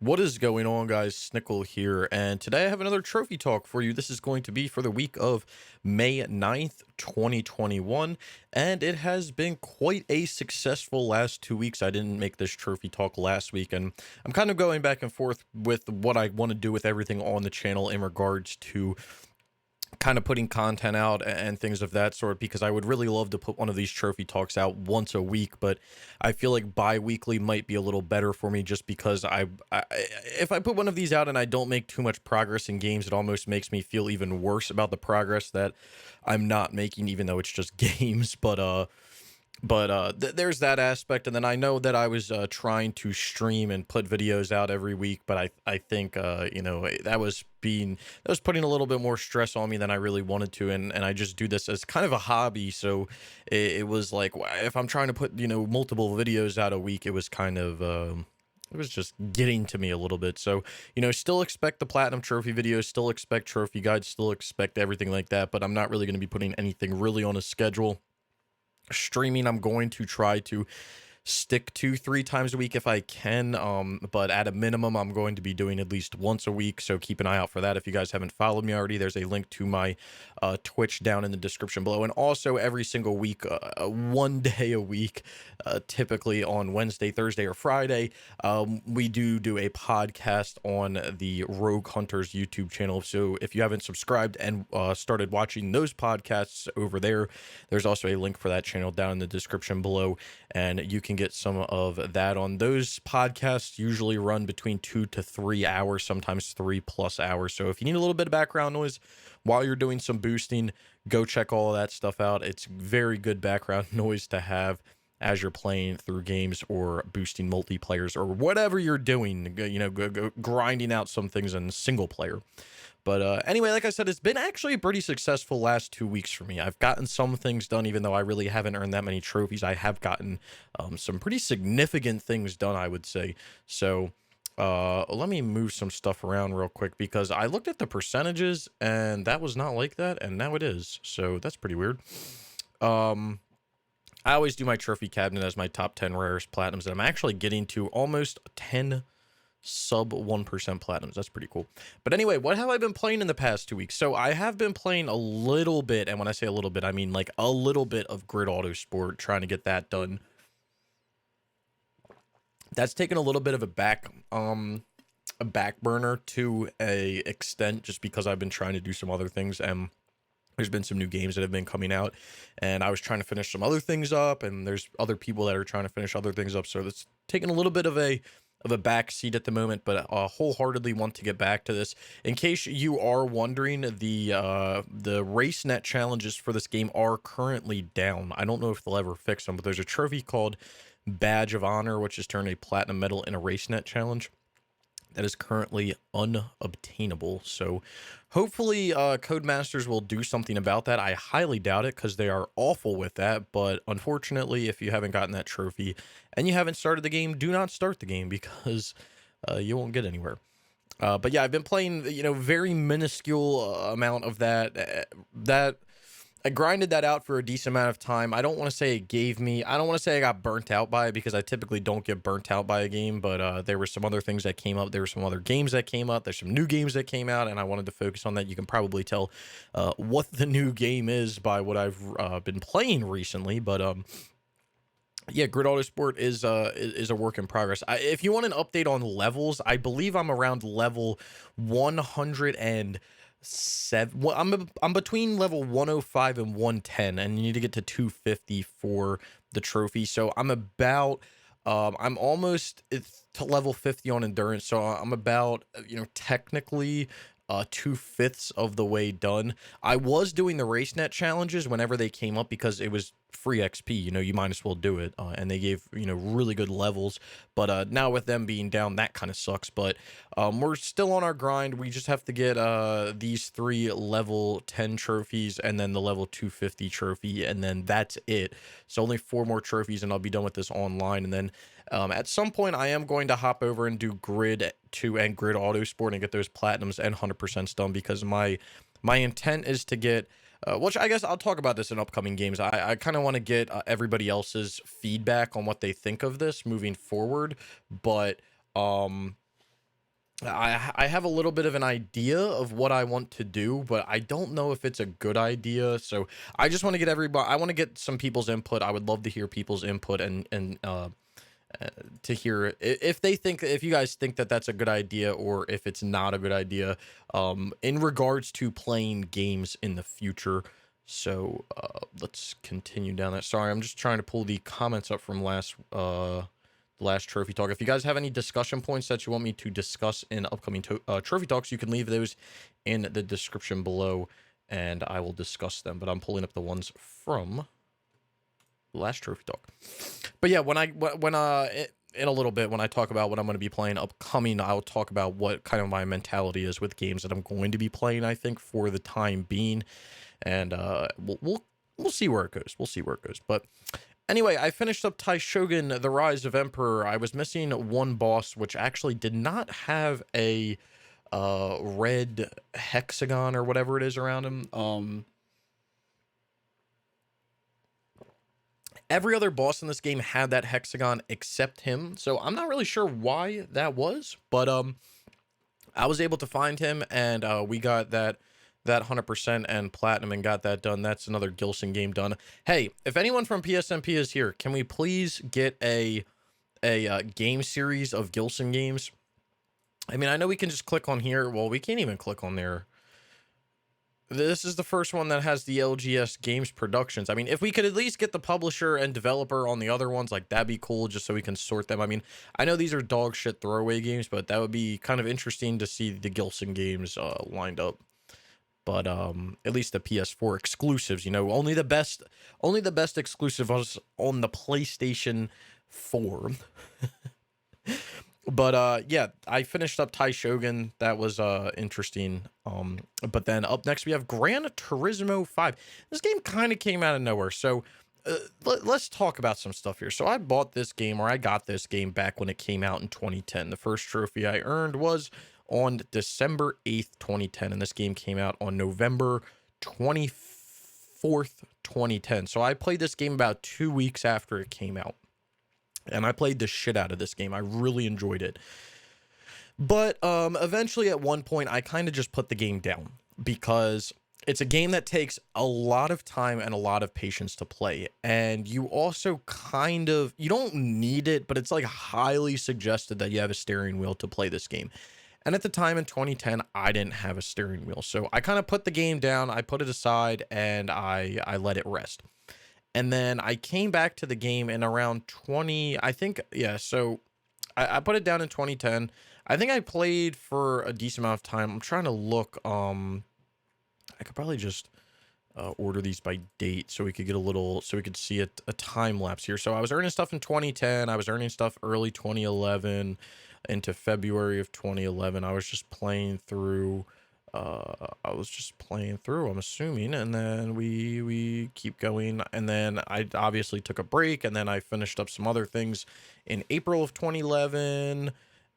What is going on, guys? Snickel here, and today I have another trophy talk for you. This is going to be for the week of May 9th, 2021, and it has been quite a successful last 2 weeks. I didn't make this trophy talk last week, and I'm kind of going back and forth with what I want to do with everything on the channel in regards to kind of putting content out and things of that sort, because I would really love to put one of these trophy talks out once a week, but I feel like bi-weekly might be a little better for me, just because if I put one of these out and I don't make too much progress in games, it almost makes me feel even worse about the progress that I'm not making, even though it's just games. There's that aspect, and then I know that I was trying to stream and put videos out every week, but I think that was putting a little bit more stress on me than I really wanted to, and I just do this as kind of a hobby. So it was like, if I'm trying to put multiple videos out a week, it was kind of it was just getting to me a little bit. So, still expect the platinum trophy videos, still expect trophy guides, still expect everything like that, but I'm not really going to be putting anything really on a schedule. Streaming, I'm going to try to stick to 3 times a week if I can, but at a minimum I'm going to be doing at least once a week, so keep an eye out for that. If you guys haven't followed me already, there's a link to my Twitch down in the description below, and also every single week, 1 day a week, typically on Wednesday, Thursday, or Friday, we do a podcast on the Rogue Hunters YouTube channel. So if you haven't subscribed and started watching those podcasts over there, there's also a link for that channel down in the description below, and you can get some of that on those podcasts. Usually run between 2 to 3 hours, sometimes 3+ hours. So if you need a little bit of background noise while you're doing some boosting, go check all of that stuff out. It's very good background noise to have as you're playing through games or boosting multiplayers or whatever you're doing, go grinding out some things in single player. But anyway, like I said, it's been actually a pretty successful last 2 weeks for me. I've gotten some things done, even though I really haven't earned that many trophies. I have gotten some pretty significant things done, I would say. So let me move some stuff around real quick, because I looked at the percentages and that was not like that, and now it is. So that's pretty weird. I always do my trophy cabinet as my top 10 rarest platinums, and I'm actually getting to almost 10 sub 1% platinums. That's pretty cool. But anyway, what have I been playing in the past 2 weeks? So I have been playing a little bit, and when I say a little bit, I mean like a little bit of Grid Autosport, trying to get that done. That's taken a little bit of a back burner to a extent, just because I've been trying to do some other things, and there's been some new games that have been coming out, and I was trying to finish some other things up, and there's other people that are trying to finish other things up. So it's taken a little bit of a back seat at the moment, but wholeheartedly want to get back to this. In case you are wondering, the RaceNet challenges for this game are currently down. I don't know if they'll ever fix them, but there's a trophy called Badge of Honor, which has turned a platinum medal in a RaceNet challenge, that is currently unobtainable. So hopefully Codemasters will do something about that. I highly doubt it, because they are awful with that. But unfortunately, if you haven't gotten that trophy and you haven't started the game, do not start the game, because you won't get anywhere. But yeah, I've been playing, very minuscule amount of that. I grinded that out for a decent amount of time. I don't want to say it gave me, I don't want to say I got burnt out by it, because I typically don't get burnt out by a game, but there were some other things that came up. There were some other games that came up. There's some new games that came out, and I wanted to focus on that. You can probably tell what the new game is by what I've been playing recently, but yeah, Grid Autosport is a work in progress. If you want an update on levels, I believe I'm around level 107. Well, I'm between level 105 and 110, and you need to get to 250 for the trophy. So I'm almost to level 50 on endurance. So I'm about, technically 2/5 of the way done. I was doing the RaceNet challenges whenever they came up, because it was free XP. You might as well do it, and they gave really good levels. But now with them being down, that kind of sucks. But we're still on our grind. We just have to get these 3 level 10 trophies, and then the level 250 trophy, and then that's it. So only 4 more trophies, and I'll be done with this online. And then at some point, I am going to hop over and do Grid 2 and Grid Autosport and get those platinums and 100% done, because my intent is to get, which I guess I'll talk about this in upcoming games. I kind of want to get everybody else's feedback on what they think of this moving forward. But I have a little bit of an idea of what I want to do, but I don't know if it's a good idea. So I just want to get everybody. I want to get some people's input. I would love to hear people's input and to hear if they think, if you guys think that that's a good idea or if it's not a good idea in regards to playing games in the future. So let's continue down that. Sorry, I'm just trying to pull the comments up from last trophy talk. If you guys have any discussion points that you want me to discuss in upcoming trophy talks, you can leave those in the description below and I will discuss them. But I'm pulling up the ones from last trophy talk. But yeah, in a little bit, when I talk about what I'm going to be playing upcoming, I'll talk about what kind of my mentality is with games that I'm going to be playing, I think, for the time being. And we'll see where it goes. We'll see where it goes. But anyway, I finished up Tai Shogun, The Rise of Emperor. I was missing one boss, which actually did not have a red hexagon or whatever it is around him. Every other boss in this game had that hexagon except him, so I'm not really sure why that was, but I was able to find him, and we got that 100% and platinum and got that done. That's another Gilson game done. Hey, if anyone from PSMP is here, can we please get a game series of Gilson games? I mean, I know we can just click on here. Well, we can't even click on there. This is the first one that has the LGS Games Productions. I mean, if we could at least get the publisher and developer on the other ones, like, that'd be cool, just so we can sort them. I mean, I know these are dog shit throwaway games, but that would be kind of interesting to see the Gilson games lined up. But at least the PS4 exclusives, you know, only the best exclusive was on the PlayStation 4. But yeah, I finished up Tai Shogun. That was interesting. But then up next we have Gran Turismo 5. This game kind of came out of nowhere. So let's talk about some stuff here. So I bought this game, or I got this game back when it came out in 2010. The first trophy I earned was on December 8th, 2010, and this game came out on November 24th, 2010. So I played this game about 2 weeks after it came out. And I played the shit out of this game. I really enjoyed it. But eventually at one point, I kind of just put the game down because it's a game that takes a lot of time and a lot of patience to play. And you also you don't need it, but it's like highly suggested that you have a steering wheel to play this game. And at the time in 2010, I didn't have a steering wheel. So I kind of put the game down, I put it aside, and I let it rest. And then I came back to the game in around 20, I think, yeah, so I put it down in 2010. I think I played for a decent amount of time. I'm trying to look, I could probably just order these by date so we could get so we could see a time lapse here. So I was earning stuff in 2010. I was earning stuff early 2011 into February of 2011. I was just playing through. I'm assuming, and then we keep going, and then I obviously took a break, and then I finished up some other things in April of 2011,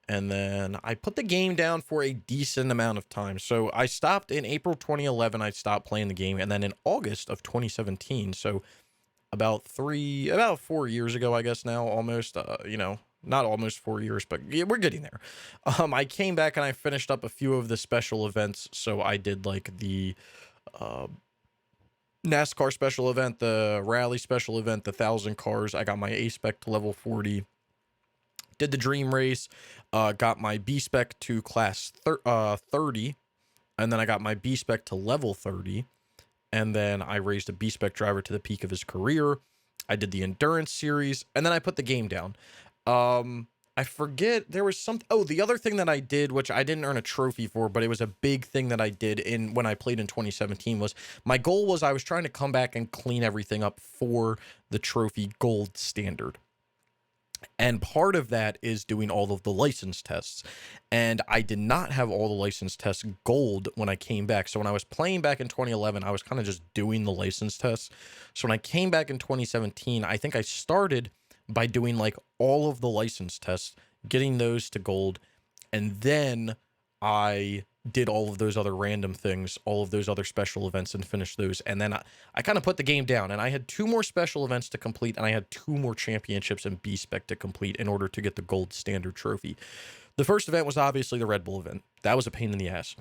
and then I put the game down for a decent amount of time. So I stopped in April 2011, I stopped playing the game, and then in August of 2017, so about 4 years ago, I guess now, almost, you know, not almost 4 years, but yeah, we're getting there. I came back and I finished up a few of the special events. So I did like the NASCAR special event, the rally special event, the 1,000 cars. I got my A spec to level 40. Did the dream race. Got my B spec to class 30, and then I got my B spec to level 30, and then I raised a B spec driver to the peak of his career. I did the endurance series, and then I put the game down. I forget, there was something. Oh, the other thing that I did, which I didn't earn a trophy for, but it was a big thing that I did when I played in 2017, was my goal was I was trying to come back and clean everything up for the trophy gold standard. And part of that is doing all of the license tests. And I did not have all the license tests gold when I came back. So when I was playing back in 2011, I was kind of just doing the license tests. So when I came back in 2017, I think I started by doing like all of the license tests, getting those to gold, and then I did all of those other random things, all of those other special events, and finished those. And then I kind of put the game down, and I had 2 more special events to complete, and I had 2 more championships and B spec to complete in order to get the gold standard trophy. The first event was obviously the Red Bull event. That was a pain in the ass.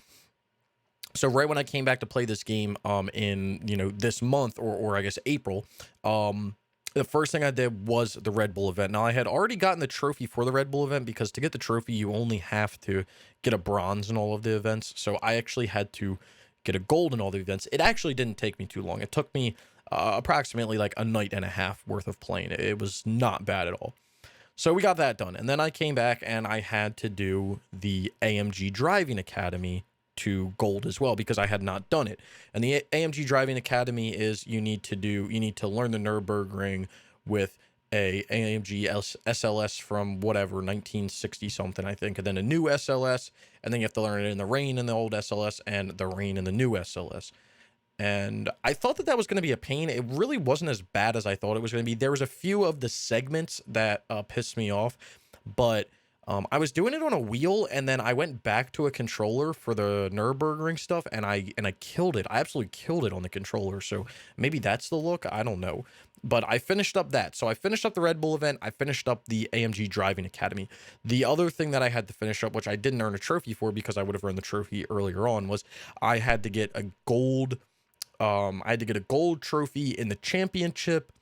So right when I came back to play this game in, this month, or I guess April, the first thing I did was the Red Bull event. Now, I had already gotten the trophy for the Red Bull event, because to get the trophy you only have to get a bronze in all of the events. So I actually had to get a gold in all the events. It actually didn't take me too long. It took me approximately like a night and a half worth of playing. It was not bad at all. So we got that done. And then I came back and I had to do the AMG Driving Academy to gold as well, because I had not done it. And the AMG Driving Academy is you need to learn the Nürburgring with a AMG SLS from whatever 1960 something, I think, and then a new SLS, and then you have to learn it in the rain in the old SLS and the rain in the new SLS. And I thought that was going to be a pain. It really wasn't as bad as I thought it was going to be. There was a few of the segments that pissed me off, but I was doing it on a wheel, and then I went back to a controller for the Nürburgring stuff, and I killed it. I absolutely killed it on the controller. So maybe that's the look. I don't know. But I finished up that. So I finished up the Red Bull event. I finished up the AMG Driving Academy. The other thing that I had to finish up, which I didn't earn a trophy for because I would have earned the trophy earlier on, was I had to get a gold. I had to get a gold trophy in the championship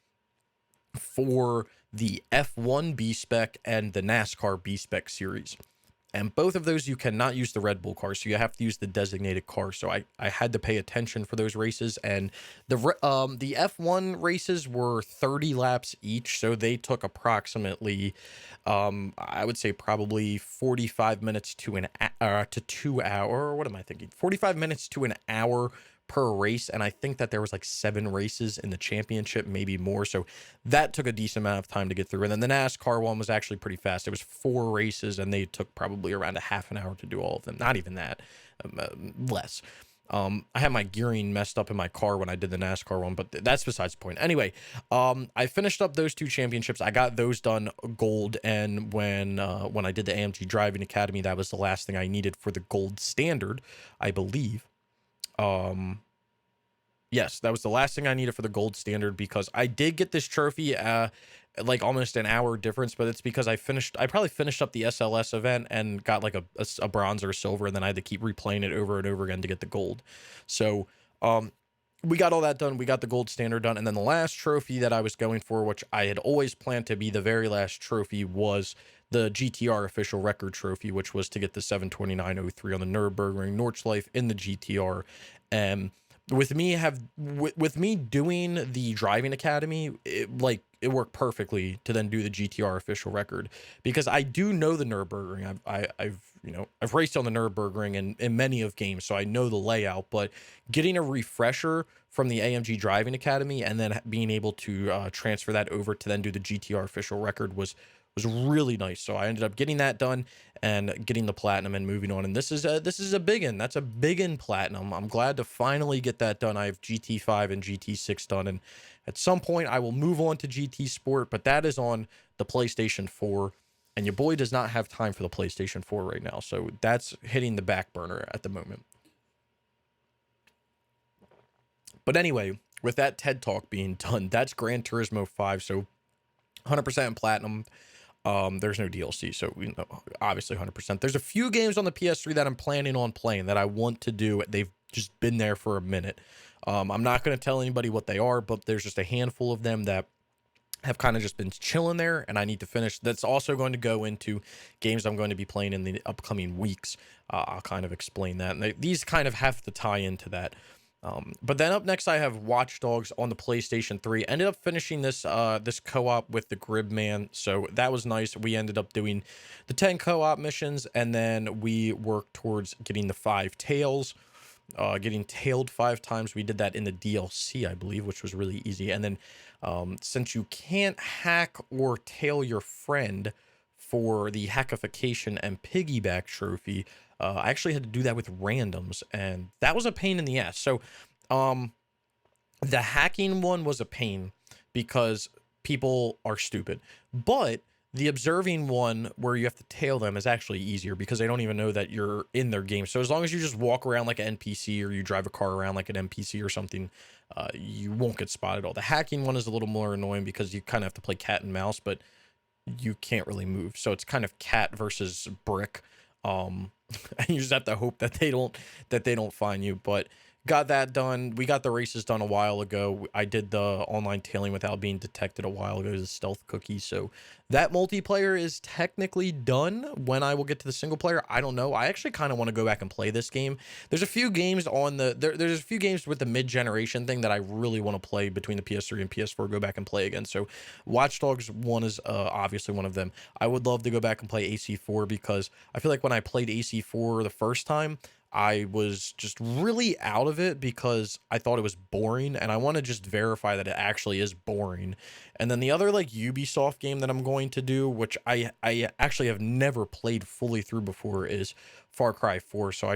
for the F1 B-Spec and the NASCAR B-Spec series. And both of those, you cannot use the Red Bull car, so you have to use the designated car. So I had to pay attention for those races, and the F1 races were 30 laps each, so they took approximately, I would say probably 45 minutes to 2 hour. What am I thinking? 45 minutes to an hour per race, and I think that there was like 7 races in the championship, maybe more, so that took a decent amount of time to get through. And then the NASCAR one was actually pretty fast. It was 4 races, and they took probably around a half an hour to do all of them. Not even that, less. I had my gearing messed up in my car when I did the NASCAR one, but that's besides the point. Anyway, I finished up those 2 championships. I got those done gold, and when I did the AMG Driving Academy, that was the last thing I needed for the gold standard, I believe. Yes, that was the last thing I needed for the gold standard, because I did get this trophy like almost an hour difference, but it's because I probably finished up the SLS event and got like a bronze or a silver, and then I had to keep replaying it over and over again to get the gold. So we got all that done. We got the gold standard done, and then the last trophy that I was going for, which I had always planned to be the very last trophy, was the GTR official record trophy, which was to get the 729.03 on the Nürburgring Nordschleife in the GTR. And with me doing the driving academy, it worked perfectly to then do the GTR official record, because I do know the Nürburgring. I've raced on the Nürburgring in many of games, so I know the layout. But getting a refresher from the AMG Driving Academy and then being able to transfer that over to then do the GTR official record was really nice. So I ended up getting that done and getting the platinum and moving on. And this is a big one. That's a big in platinum. I'm glad to finally get that done. I have GT5 and GT6 done, and at some point I will move on to GT Sport, but that is on the PlayStation 4, and your boy does not have time for the PlayStation 4 right now. So that's hitting the back burner at the moment. But anyway, with that TED Talk being done, that's Gran Turismo 5. So 100% platinum. There's no DLC, so obviously 100%. There's a few games on the PS3 that I'm planning on playing that I want to do. They've just been there for a minute. I'm not going to tell anybody what they are, but there's just a handful of them that have kind of just been chilling there, and I need to finish. That's also going to go into games I'm going to be playing in the upcoming weeks. I'll kind of explain that, and these kind of have to tie into that. But then up next, I have Watch Dogs on the PlayStation 3. Ended up finishing this co-op with the Gribman, so that was nice. We ended up doing the 10 co-op missions, and then we worked towards getting the 5 tails, getting tailed 5 times. We did that in the DLC, I believe, which was really easy. And then since you can't hack or tail your friend for the hackification and piggyback trophy, I actually had to do that with randoms, and that was a pain in the ass. So the hacking one was a pain because people are stupid, but the observing one where you have to tail them is actually easier because they don't even know that you're in their game. So as long as you just walk around like an NPC or you drive a car around like an NPC or something, you won't get spotted at all. The hacking one is a little more annoying because you kind of have to play cat and mouse, but you can't really move. So it's kind of cat versus brick. And you just have to hope that they don't find you. But got that done. We got the races done a while ago. I did the online tailing without being detected a while ago, the stealth cookie. So that multiplayer is technically done. When I will get to the single player, I don't know. I actually kind of want to go back and play this game. There's a few games on there's a few games with the mid-generation thing that I really want to play between the PS3 and PS4, go back and play again. So Watch Dogs 1 is obviously one of them. I would love to go back and play AC4 because I feel like when I played AC4 the first time, I was just really out of it because I thought it was boring, and I want to just verify that it actually is boring. And then the other like Ubisoft game that I'm going to do, which I actually have never played fully through before, is Far Cry 4. So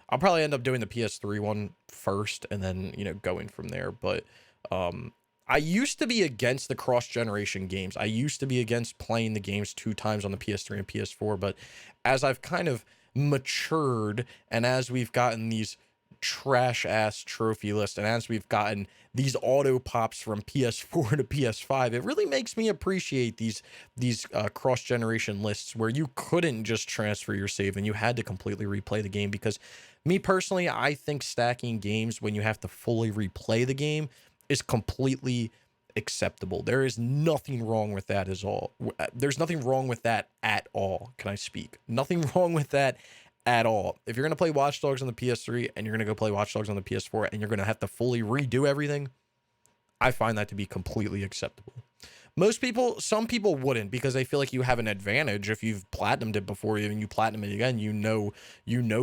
I'll probably end up doing the PS3 one first and then, going from there. But I used to be against the cross-generation games. I used to be against playing the games 2 times on the PS3 and PS4, but as I've kind of matured, and as we've gotten these trash ass trophy lists, and as we've gotten these auto pops from PS4 to PS5, it really makes me appreciate these cross generation lists where you couldn't just transfer your save and you had to completely replay the game. Because me personally, I think stacking games when you have to fully replay the game is completely acceptable. There is nothing wrong with that at all. There's nothing wrong with that at all. Can I speak? Nothing wrong with that at all. If you're going to play Watch Dogs on the PS3 and you're going to go play Watch Dogs on the PS4 and you're going to have to fully redo everything, I find that to be completely acceptable. Some people wouldn't, because they feel like you have an advantage if you've platinumed it before, and you platinum it again, you know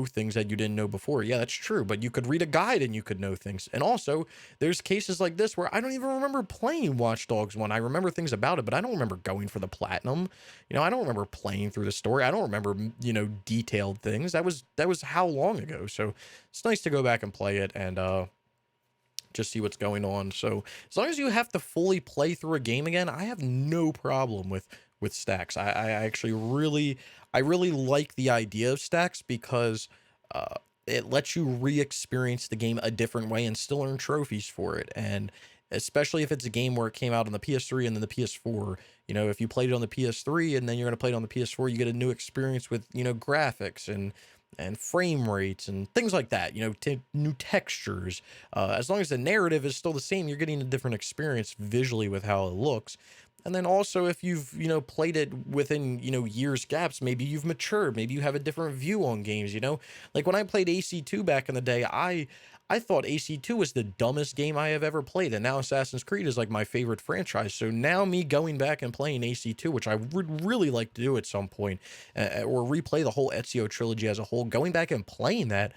things that you didn't know before. Yeah, that's true, but you could read a guide and you could know things. And also, there's cases like this where I don't even remember playing Watch Dogs 1. I remember things about it, but I don't remember going for the platinum. I don't remember playing through the story. I don't remember, detailed things. That was how long ago? So it's nice to go back and play it and just see what's going on. So as long as you have to fully play through a game again, I have no problem with stacks. I actually really like the idea of stacks because it lets you re-experience the game a different way and still earn trophies for it. And especially if it's a game where it came out on the PS3 and then the PS4, if you played it on the PS3 and then you're going to play it on the PS4, you get a new experience with, graphics and frame rates and things like that, new textures. As long as the narrative is still the same, you're getting a different experience visually with how it looks. And then also, if you've, played it within, years gaps, maybe you've matured, maybe you have a different view on games, like when I played AC2 back in the day, I thought AC2 was the dumbest game I have ever played, and now Assassin's Creed is like my favorite franchise. So now me going back and playing AC2, which I would really like to do at some point, or replay the whole Ezio trilogy as a whole, going back and playing that,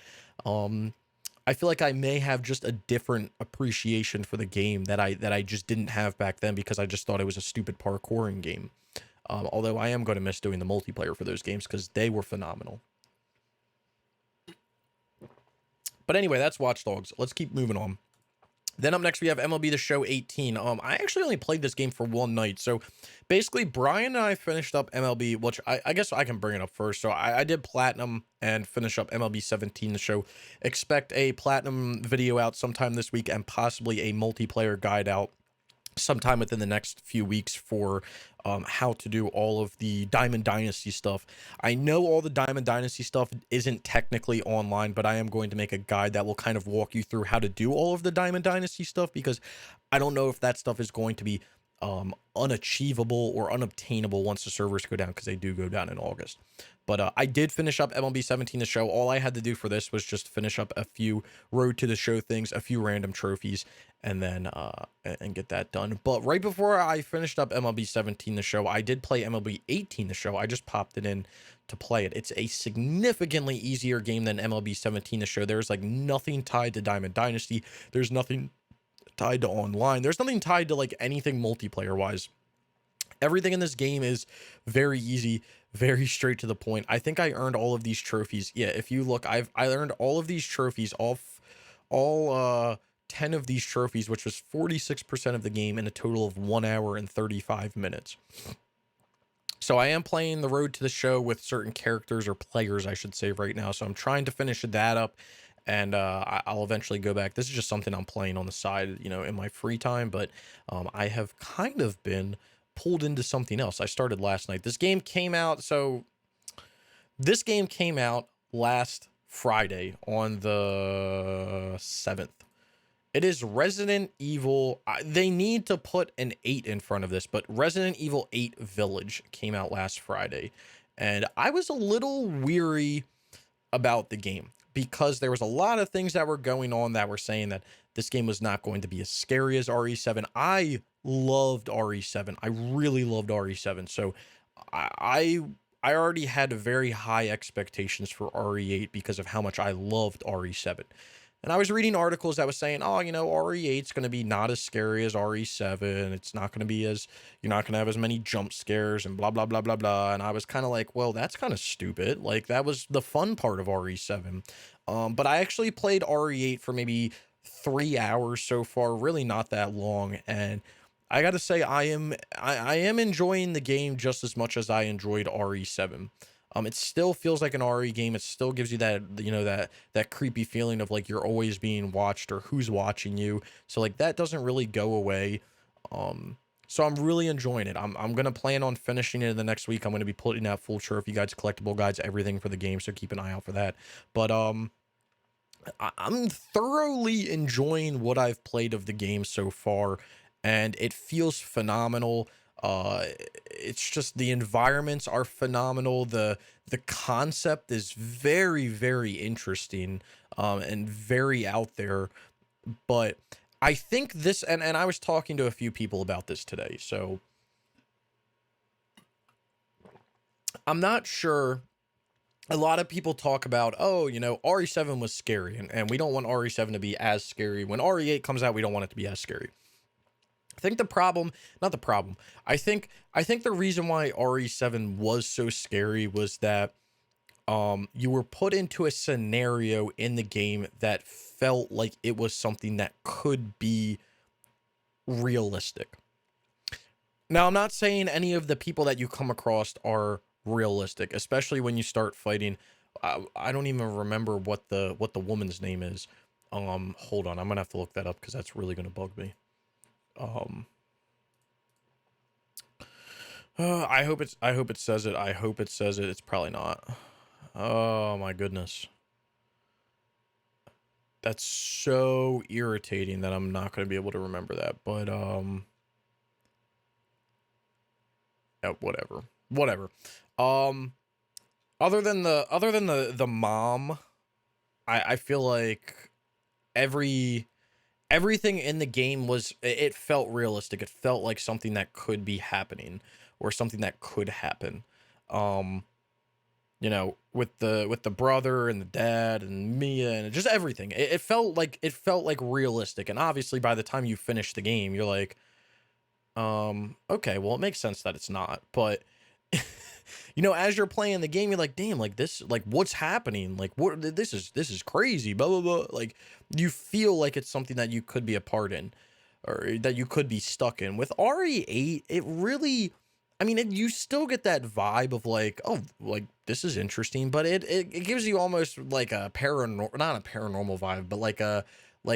I feel like I may have just a different appreciation for the game that I just didn't have back then, because I just thought it was a stupid parkouring game. Although I am going to miss doing the multiplayer for those games because they were phenomenal. But anyway, that's Watch Dogs. Let's keep moving on. Then up next, we have MLB The Show 18. I actually only played this game for one night. So basically, Brian and I finished up MLB, which I guess I can bring it up first. So I did Platinum and finish up MLB 17 The Show. Expect a Platinum video out sometime this week and possibly a multiplayer guide out sometime within the next few weeks for how to do all of the Diamond Dynasty stuff. I know all the Diamond Dynasty stuff isn't technically online, but I am going to make a guide that will kind of walk you through how to do all of the Diamond Dynasty stuff, because I don't know if that stuff is going to be unachievable or unobtainable once the servers go down, because they do go down in August. But I did finish up MLB 17 The Show. All I had to do for this was just finish up a few Road to the Show things, a few random trophies, and then and get that done. But right before I finished up MLB 17 The Show, I did play MLB 18 The Show. I just popped it in to play it. It's a significantly easier game than MLB 17 The Show. There's like nothing tied to Diamond Dynasty. There's nothing tied to online. There's nothing tied to like anything multiplayer wise. Everything in this game is very easy, very straight to the point. I think I earned all of these trophies. Yeah, if you look, I earned all of these trophies, all 10 of these trophies, which was 46% of the game in a total of 1 hour and 35 minutes. So I am playing the Road to the Show with certain characters, or players, I should say, right now. So I'm trying to finish that up, and I'll eventually go back. This is just something I'm playing on the side, in my free time, but I have kind of been pulled into something else. I started last night. This game came out. So this game came out last Friday on the 7th. It is Resident Evil. They need to put an 8 in front of this, but Resident Evil 8 Village came out last Friday. And I was a little weary about the game because there was a lot of things that were going on that were saying that this game was not going to be as scary as RE7. I loved RE7. I really loved RE7. So I already had very high expectations for RE8 because of how much I loved RE7. And I was reading articles that was saying, oh, you know, RE8 is going to be not as scary as RE7. It's not going to be as, you're not going to have as many jump scares and blah, blah, blah, blah, blah. And I was kind of like, well, that's kind of stupid. Like, that was the fun part of RE7. But I actually played RE8 for maybe 3 hours so far, really not that long. And I got to say, I am enjoying the game just as much as I enjoyed RE7. It still feels like an RE game. It still gives you that, you know, that creepy feeling of like you're always being watched or who's watching you. So like that doesn't really go away. So I'm really enjoying it. I'm gonna plan on finishing it in the next week. I'm gonna be putting out full trophy guides, collectible guides, everything for the game. So keep an eye out for that. But I'm thoroughly enjoying what I've played of the game so far, and it feels phenomenal. It's just the environments are phenomenal. The concept is very, very interesting, and very out there. But I think this, and I was talking to a few people about this today, so I'm not sure. A lot of people talk about, oh, you know, RE7 was scary, and we don't want RE7 to be as scary. When RE8 comes out, we don't want it to be as scary. I think the problem, not the problem, I think the reason why RE7 was so scary was that you were put into a scenario in the game that felt like it was something that could be realistic. Now, I'm not saying any of the people that you come across are realistic, especially when you start fighting. I don't even remember what the woman's name is. Hold on, I'm gonna have to look that up because that's really gonna bug me. I hope it says it. I hope it says it. It's probably not. Oh my goodness. That's so irritating that I'm not going to be able to remember that. But yeah, whatever. Other than the mom, I feel like everything in the game it felt realistic. It felt like something that could be happening or something that could happen. You know, with the brother and the dad and Mia and just everything. It felt like realistic. And obviously by the time you finish the game, you're like, okay, well, it makes sense that it's not. But you know, as you're playing the game, you're like, damn, like this, like what's happening? Like this is crazy, blah, blah, blah. Like you feel like it's something that you could be a part in or that you could be stuck in. With RE8, it really, I mean, you still get that vibe of like, oh, like this is interesting, but it gives you almost like a not a paranormal vibe, but like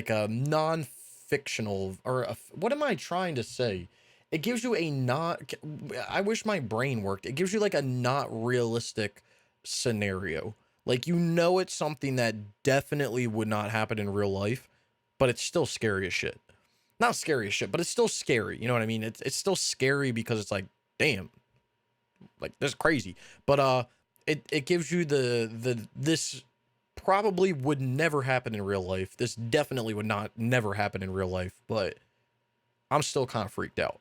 a non-fictional what am I trying to say? It gives you a not, I wish my brain worked. It gives you like a not realistic scenario. Like, you know, it's something that definitely would not happen in real life, but it's still scary as shit. Not scary as shit, but it's still scary. You know what I mean? It's still scary because it's like, damn, like this is crazy. But it gives you this probably would never happen in real life. This definitely would never happen in real life, but I'm still kind of freaked out.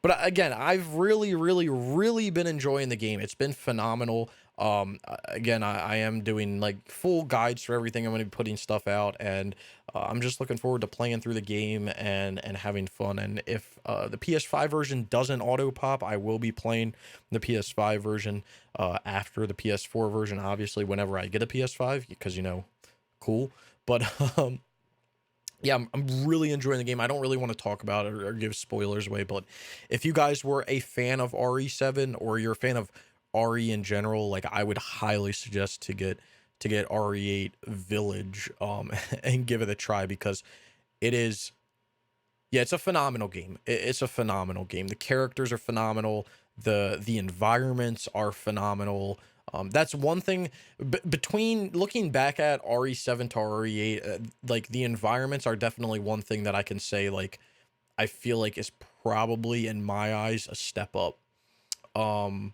But again, I've really, really, really been enjoying the game. It's been phenomenal. Again, I am doing like full guides for everything. I'm going to be putting stuff out, and I'm just looking forward to playing through the game and having fun. And if the PS5 version doesn't auto pop, I will be playing the PS5 version after the PS4 version, obviously, whenever I get a PS5, because, you know, cool. But yeah, I'm really enjoying the game. I don't really want to talk about it or give spoilers away, but if you guys were a fan of RE7 or you're a fan of RE in general, like, I would highly suggest to get RE8 Village and give it a try, because it is Yeah, it's a phenomenal game. It's a phenomenal game. The characters are phenomenal. The environments are phenomenal. That's one thing between looking back at RE7 to RE8, like the environments are definitely one thing that I can say like I feel like is probably in my eyes a step up. Um,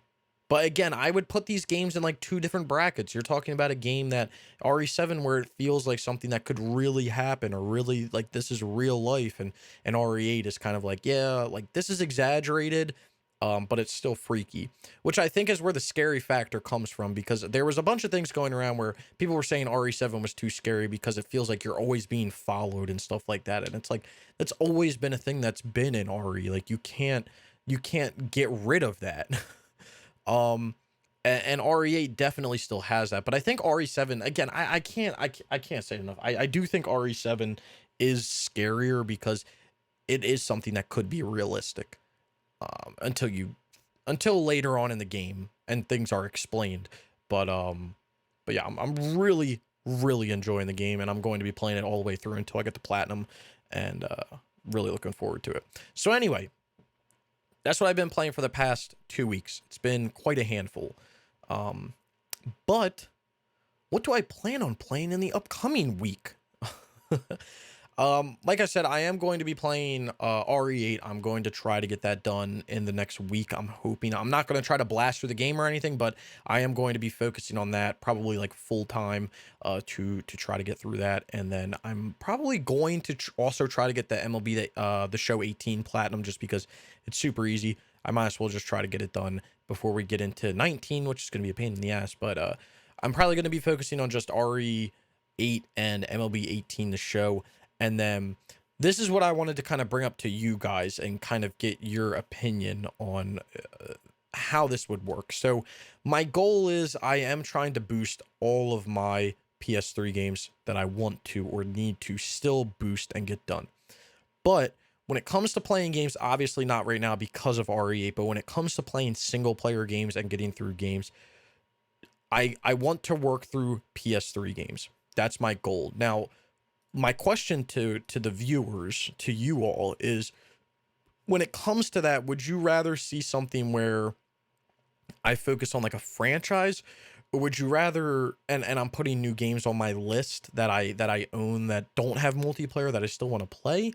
but again, I would put these games in like two different brackets. You're talking about a game that RE7 where it feels like something that could really happen or really like this is real life, and RE8 is kind of like, yeah, like this is exaggerated, but it's still freaky, which I think is where the scary factor comes from, because there was a bunch of things going around where people were saying RE7 was too scary because it feels like you're always being followed and stuff like that. And it's like that's always been a thing that's been in RE. Like you can't get rid of that. um and RE8 definitely still has that, but I think RE7 again, I can't say enough. I do think RE7 is scarier because it is something that could be realistic, until later on in the game and things are explained. But yeah, I'm really enjoying the game, and I'm going to be playing it all the way through until I get the platinum, and really looking forward to it. So anyway, that's what I've been playing for the past 2 weeks. It's been quite a handful. Um, but what do I plan on playing in the upcoming week? Like I said, I am going to be playing RE8. I'm going to try to get that done in the next week. I'm hoping. I'm not going to try to blast through the game or anything, but I am going to be focusing on that probably like full time to try to get through that. And then I'm probably going to also try to get the MLB the Show 18 platinum, just because it's super easy. I might as well just try to get it done before we get into 19, which is going to be a pain in the ass. But I'm probably going to be focusing on just RE8 and MLB 18 the show. And then this is what I wanted to kind of bring up to you guys and kind of get your opinion on how this would work. So my goal is I am trying to boost all of my PS3 games that I want to or need to still boost and get done. But when it comes to playing games, obviously not right now because of RE8, but when it comes to playing single player games and getting through games, I want to work through PS3 games. That's my goal. Now, my question to the viewers, to you all, is when it comes to that, would you rather see something where I focus on like a franchise, or would you rather, and I'm putting new games on my list that I own that don't have multiplayer that I still want to play?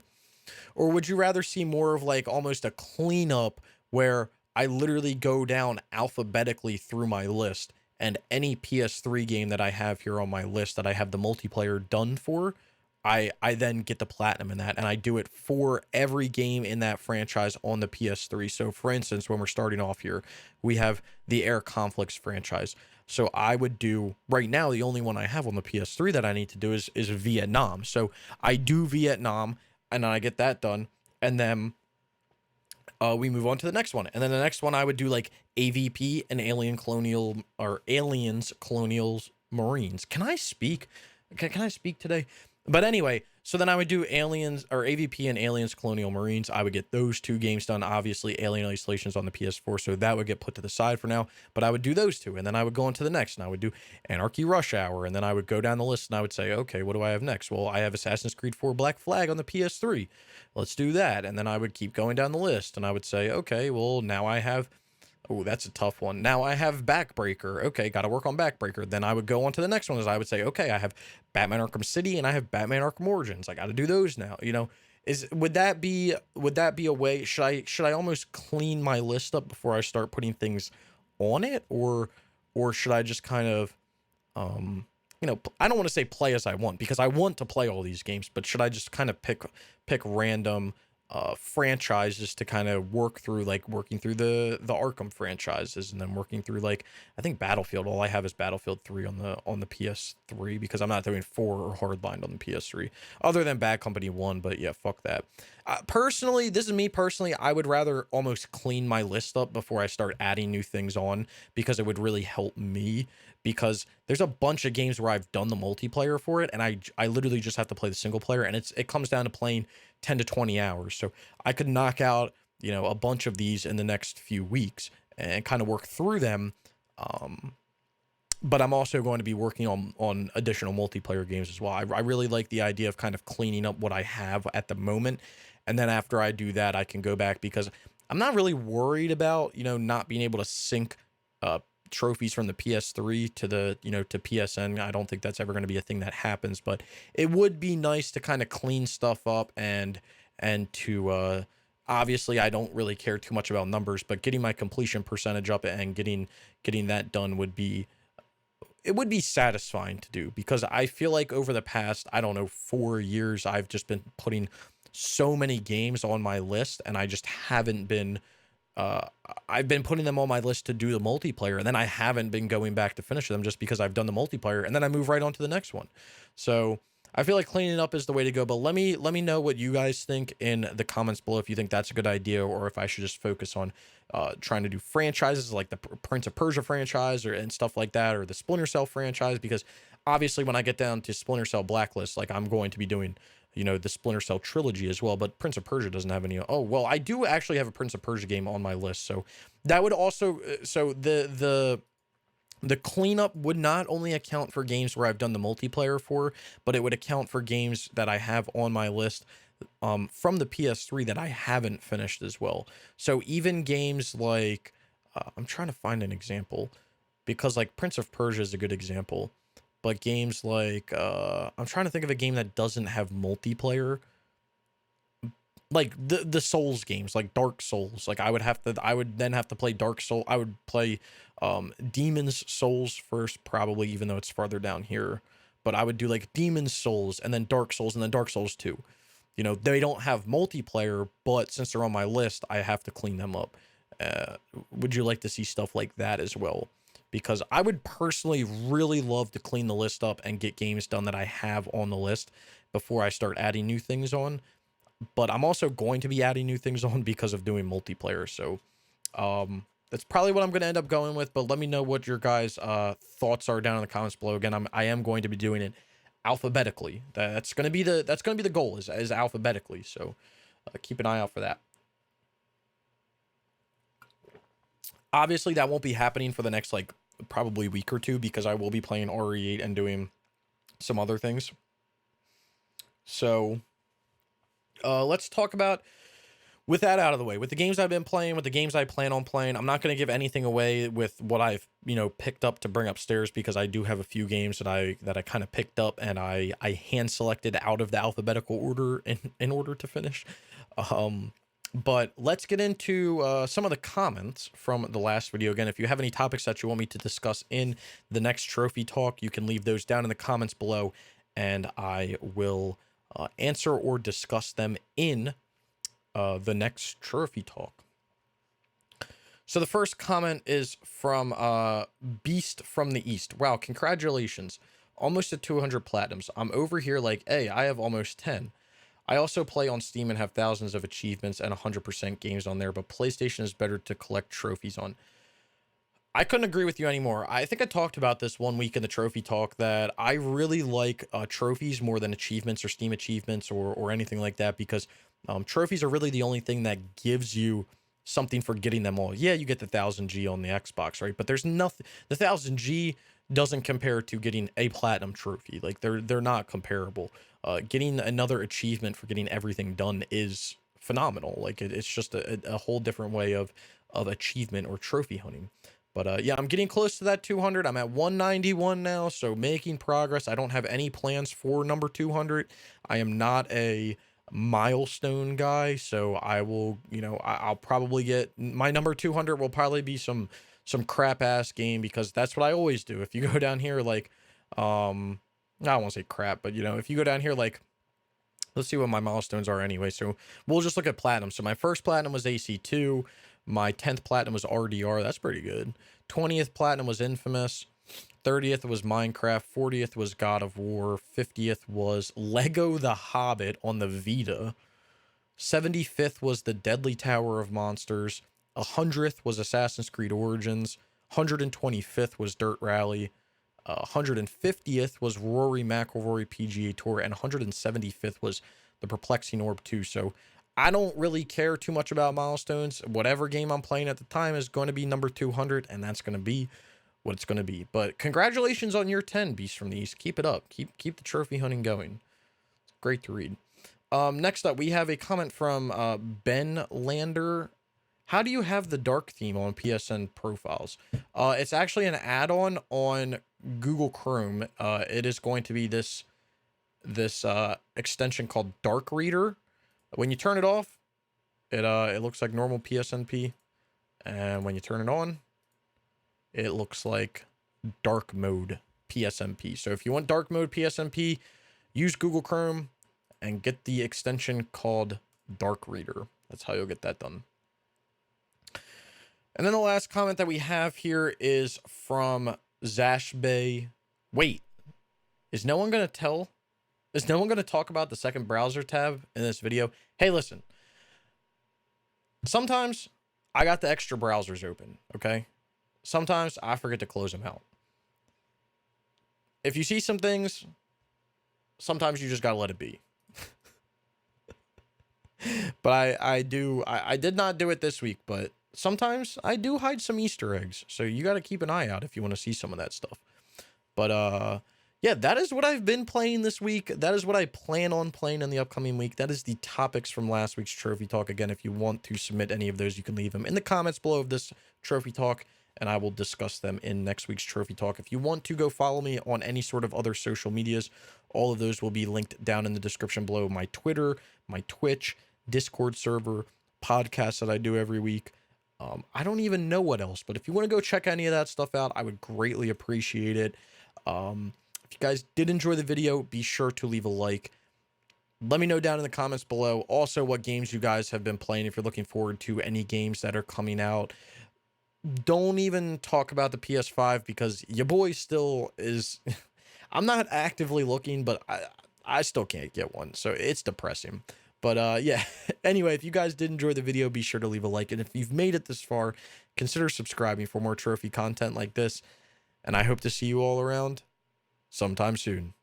Or would you rather see more of like almost a cleanup where I literally go down alphabetically through my list, and any PS3 game that I have here on my list that I have the multiplayer done for, I then get the platinum in that, and I do it for every game in that franchise on the PS3. So for instance, when we're starting off here, we have the Air Conflicts franchise. So I would do right now, the only one I have on the PS3 that I need to do is Vietnam. So I do Vietnam, and then I get that done, and then we move on to the next one. And then the next one I would do like AVP and Aliens Colonials Marines. Can I speak? Can I speak today? But anyway, so then I would do Aliens or AVP and Aliens Colonial Marines. I would get those two games done. Obviously, Alien Isolation's on the PS4, so that would get put to the side for now. But I would do those two, and then I would go on to the next, and I would do Anarchy Rush Hour, and then I would go down the list, and I would say, okay, what do I have next? Well, I have Assassin's Creed 4 Black Flag on the PS3. Let's do that. And then I would keep going down the list, and I would say, okay, well, now I have... Oh, that's a tough one. Now I have Backbreaker. Okay, got to work on Backbreaker. Then I would go on to the next one, as I would say, okay, I have Batman Arkham City and I have Batman Arkham Origins. I got to do those now. You know, would that be a way? Should I almost clean my list up before I start putting things on it, or should I just kind of I don't want to say play as I want, because I want to play all these games, but should I just kind of pick random franchises to kind of work through, like working through the Arkham franchises, and then working through, like, I think Battlefield, all I have is Battlefield 3 on the PS3, because I'm not doing 4 or Hardline on the PS3 other than Bad Company 1. But yeah, fuck that. Personally, this is me personally, I would rather almost clean my list up before I start adding new things on, because it would really help me, because there's a bunch of games where I've done the multiplayer for it, and I literally just have to play the single player, and it comes down to playing 10 to 20 hours. So I could knock out, a bunch of these in the next few weeks and kind of work through them. but I'm also going to be working on additional multiplayer games as well. I really like the idea of kind of cleaning up what I have at the moment, and then after I do that, I can go back, because I'm not really worried about, not being able to sync uh trophies from the PS3 to the, to PSN. I don't think that's ever going to be a thing that happens, but it would be nice to kind of clean stuff up, and to obviously I don't really care too much about numbers, but getting my completion percentage up and getting that done would be satisfying to do, because I feel like over the past, I don't know, 4 years, I've just been putting so many games on my list, and I just haven't been, uh, I've been putting them on my list to do the multiplayer, and then I haven't been going back to finish them just because I've done the multiplayer, and then I move right on to the next one. So I feel like cleaning up is the way to go, but let me know what you guys think in the comments below, if you think that's a good idea, or if I should just focus on trying to do franchises like the Prince of Persia franchise, and stuff like that, or the Splinter Cell franchise, because obviously when I get down to Splinter Cell Blacklist, like, I'm going to be doing, the Splinter Cell trilogy as well, but Prince of Persia doesn't have any. Oh, well, I do actually have a Prince of Persia game on my list, so that would also, so the cleanup would not only account for games where I've done the multiplayer for, but it would account for games that I have on my list from the PS3 that I haven't finished as well. So even games like, I'm trying to find an example, because like Prince of Persia is a good example, but games like, I'm trying to think of a game that doesn't have multiplayer, like the Souls games, like Dark Souls. Like, I would then have to play Dark Soul. I would play Demon's Souls first, probably, even though it's farther down here. But I would do like Demon's Souls, and then Dark Souls, and then Dark Souls 2. They don't have multiplayer, but since they're on my list, I have to clean them up. Would you like to see stuff like that as well? Because I would personally really love to clean the list up and get games done that I have on the list before I start adding new things on. But I'm also going to be adding new things on because of doing multiplayer. So that's probably what I'm going to end up going with. But let me know what your guys' thoughts are down in the comments below. Again, I am going to be doing it alphabetically. That's going to be the goal, is alphabetically. So keep an eye out for that. Obviously, that won't be happening for the next, like, probably week or two, because I will be playing RE8 and doing some other things. So let's talk about, with that out of the way, with the games I've been playing, with the games I plan on playing. I'm not going to give anything away with what I've, picked up to bring upstairs, because I do have a few games that I kind of picked up, and I hand selected out of the alphabetical order in order to finish. But let's get into some of the comments from the last video. Again, if you have any topics that you want me to discuss in the next trophy talk, you can leave those down in the comments below, and I will answer or discuss them in the next trophy talk. So the first comment is from Beast from the East. Wow, congratulations. Almost at 200 platinums. I'm over here like, hey, I have almost 10. I also play on Steam and have thousands of achievements and 100% games on there, but PlayStation is better to collect trophies on. I couldn't agree with you anymore. I think I talked about this one week in the trophy talk, that I really like trophies more than achievements or Steam achievements or anything like that, because trophies are really the only thing that gives you something for getting them all. Yeah, you get the 1000G on the Xbox, right? But there's nothing, the 1000G doesn't compare to getting a platinum trophy. Like, they're not comparable. Getting another achievement for getting everything done is phenomenal. Like, it's just a whole different way of achievement or trophy hunting. But yeah, I'm getting close to that 200. I'm at 191 now, so making progress. I don't have any plans for number 200. I am not a milestone guy, so I will, I'll probably get my number 200 will probably be some crap ass game, because that's what I always do. If you go down here, like, I don't want to say crap, but if you go down here, like, let's see what my milestones are anyway. So we'll just look at platinum. So my first platinum was AC2. My 10th platinum was RDR. That's pretty good. 20th platinum was Infamous. 30th was Minecraft. 40th was God of War. 50th was Lego The Hobbit on the Vita. 75th was The Deadly Tower of Monsters. 100th was Assassin's Creed Origins. 125th was Dirt Rally. 150th was Rory McIlroy PGA Tour, and 175th was the Perplexing Orb 2. So I don't really care too much about milestones. Whatever game I'm playing at the time is going to be number 200, and that's going to be what it's going to be. But congratulations on year 10, Beast from the East. Keep it up. Keep the trophy hunting going. It's great to read. Next up, we have a comment from Ben Lander. How do you have the dark theme on PSN profiles? It's actually an add-on on Google Chrome. It is going to be this extension called Dark Reader. When you turn it off, it looks like normal PSNP, and when you turn it on, it looks like dark mode PSNP. So if you want dark mode PSNP, use Google Chrome and get the extension called Dark Reader. That's how you'll get that done. And then the last comment that we have here is from Zashbay. Wait, is no one going to talk about the second browser tab in this video? Hey, listen. Sometimes I got the extra browsers open, okay? Sometimes I forget to close them out. If you see some things, sometimes you just got to let it be. But I did not do it this week, but sometimes I do hide some Easter eggs. So you got to keep an eye out if you want to see some of that stuff. But yeah, that is what I've been playing this week. That is what I plan on playing in the upcoming week. That is the topics from last week's Trophy Talk. Again, if you want to submit any of those, you can leave them in the comments below of this Trophy Talk, and I will discuss them in next week's Trophy Talk. If you want to go follow me on any sort of other social medias, all of those will be linked down in the description below. My Twitter, my Twitch, Discord server, podcasts that I do every week. I don't even know what else, but if you want to go check any of that stuff out, I would greatly appreciate it. If you guys did enjoy the video, be sure to leave a like. Let me know down in the comments below also what games you guys have been playing, if you're looking forward to any games that are coming out. Don't even talk about the PS5 because your boy still is... I'm not actively looking, but I still can't get one, so it's depressing. But yeah, anyway, if you guys did enjoy the video, be sure to leave a like. And if you've made it this far, consider subscribing for more trophy content like this. And I hope to see you all around sometime soon.